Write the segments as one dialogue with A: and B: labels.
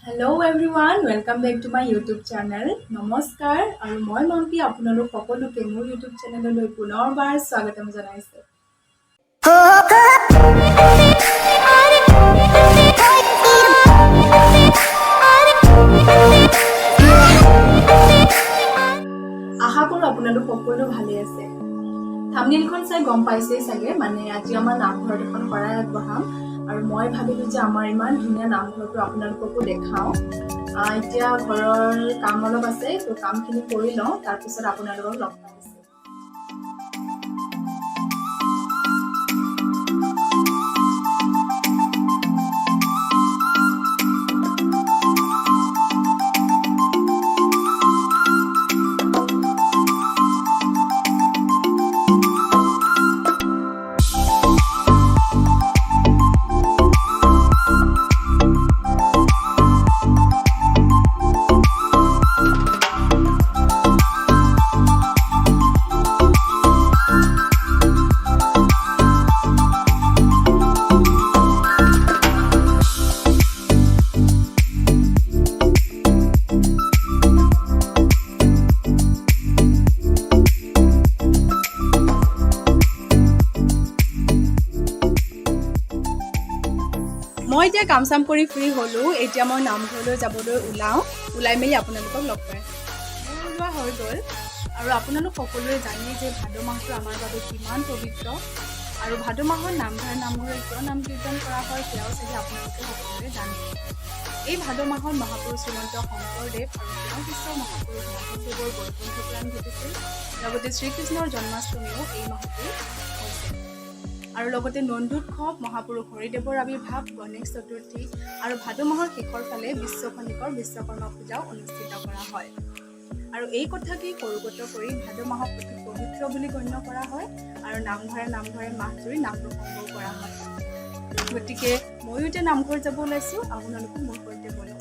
A: Hello everyone, welcome back to my YouTube channel. নমস্কাৰ আৰু মই মাম্পি আপোনালোক সকলোকে মোৰ YouTube চেনেললৈ পুনৰবাৰ স্বাগতম জনাইছো। আশা কৰো আপোনালোক সকলো ভালে আছে। থাম্বনেইলখন চাই গম পাইছে চাগে মানে আজি আমাৰ নামঘৰত এখন শৰাই আগবঢ়াম আৰু মই ভাবিলো যে আমাৰ ইমান ধুনীয়া নামঘৰটো আপোনালোককো দেখাও। এতিয়া ঘৰৰ কাম অলপ আছে তো কামখিনি কৰি লওঁ তাৰ পিছত আপোনালোকক লগ পাম। মই এতিয়া কাম চাম কৰি ফ্ৰী হলো। এতিয়া মই নামঘৰলৈ যাবলৈ ওলাই মেলি আপোনালোকক লগ পাই ওলোৱা হৈ গ'ল। আৰু আপোনালোক সকলোৱে জানেই যে ভাদ মাহটো আমাৰ বাবে কিমান পবিত্ৰ আৰু ভাদ মাহত নামঘৰে কিয় নাম কীৰ্তন কৰা হয় সেয়াও চাগে আপোনালোকে সকলোৱে জানে। এই ভাদ মাহত মহাপুৰুষ শ্ৰীমন্ত শংকৰদেৱ আৰু তেওঁৰ শিষ্য মহাপুৰুষ মাধৱদেৱৰ বৈকুণ্ঠ প্ৰাণ ঘটিছিল। লগতে শ্ৰীকৃষ্ণৰ জন্মাষ্টমীও এই মাহতেই হৈছে। আৰু লগতে নন্দোৎসৱ, মহাপুৰুষ হৰিদেৱৰ আৱিৰ্ভাৱ, গণেশ চতুৰ্থী আৰু ভাদ মাহৰ শেষৰ ফালে বিশ্বকৰ্মা পূজাও অনুষ্ঠিত কৰা হয়। আৰু এই কথাকেই কৰুগত কৰি ভাদ মাহক অতি পবিত্ৰ বুলি গণ্য কৰা হয় আৰু নামঘৰে মাহজুৰি নাম প্ৰসংগও কৰা হয়। গতিকে ময়ো এতিয়া নামঘৰ যাব ওলাইছোঁ, আপোনালোকো মোৰ সৈতে বলক।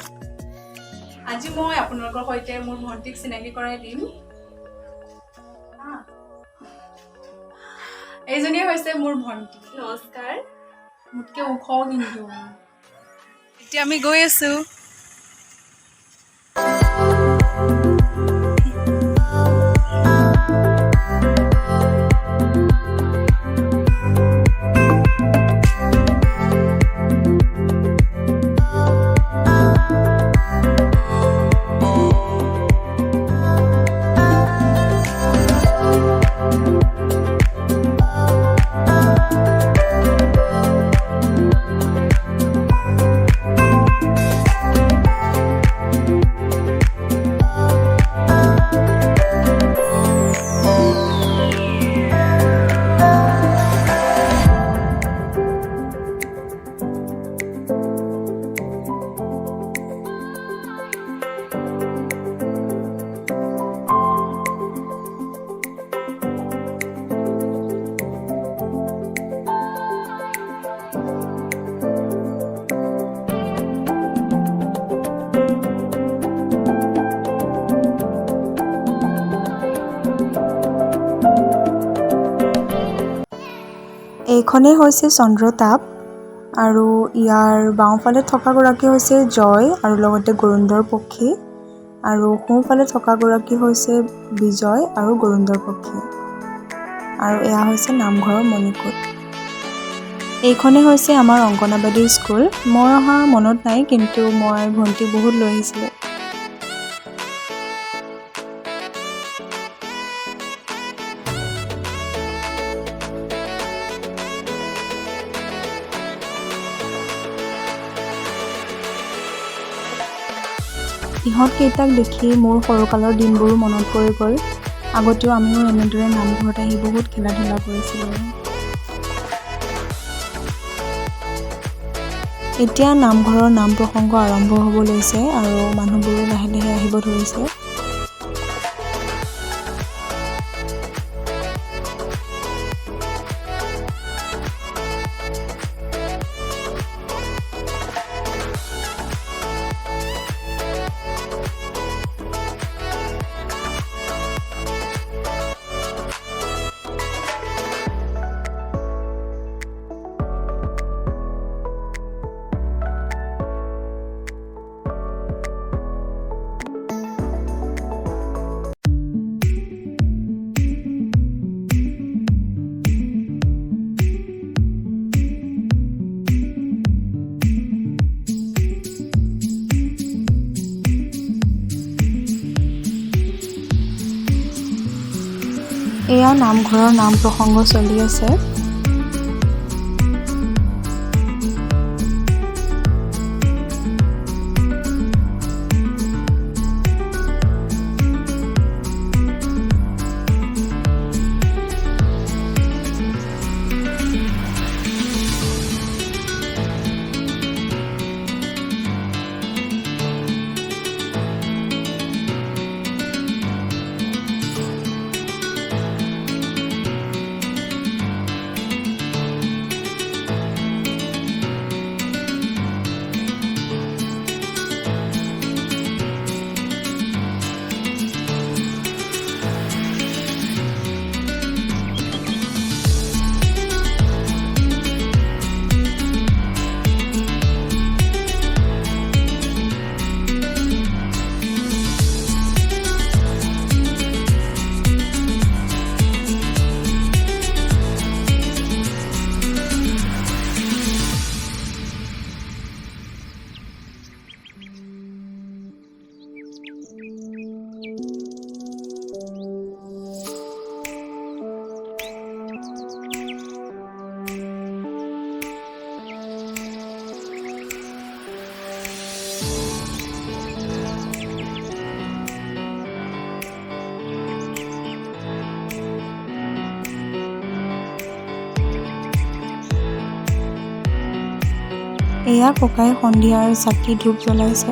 A: আজি মই আপোনালোকৰ সৈতে মোৰ ভণ্টিক চিনাকি কৰাই দিম। এইজনী হৈছে মোৰ ভণ্টি। নমস্কাৰ। মোতকে ওখ কিন্তু। এতিয়া আমি গৈ আছো।
B: এইখনেই হৈছে চন্দ্ৰতাপ আৰু ইয়াৰ বাওঁফালে থকাগৰাকী হৈছে জয় আৰু লগতে গৰুণ্ডৰ পক্ষী আৰু সোঁফালে থকাগৰাকী হৈছে বিজয় আৰু গৰুণ্ডৰ পক্ষী আৰু এয়া হৈছে নামঘৰৰ মণিকূট। এইখনেই হৈছে আমাৰ অংগনাবাদী স্কুল। মই অহা মনত নাই কিন্তু মই ভণ্টি বহুত লৈ আহিছিলোঁ। ইহঁতকেইটাক দেখি মোৰ সৰুকালৰ দিনবোৰো মনত পৰি গ'ল। আগতেও আমিও এনেদৰে নামঘৰত আহি বহুত খেলা ধূলা কৰিছিলোঁ। এতিয়া নামঘৰৰ নাম প্ৰসংগ আৰম্ভ হ'ব লৈছে আৰু মানুহবোৰো লাহে লাহে আহিব ধৰিছে। এয়া নামঘৰৰ নাম প্ৰসংগ চলি আছে। এয়া ককাই সন্ধিয়াৰ চাকি ধূপ জ্বলাইছে।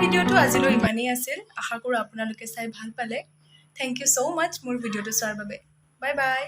A: ভিডিঅ'টো আজিলৈ ইমানেই আছিল। আশা কৰোঁ আপোনালোকে চাই ভাল পালে। থেংক ইউ ছ' মাছ মোৰ ভিডিঅ'টো চোৱাৰ বাবে। Bye bye.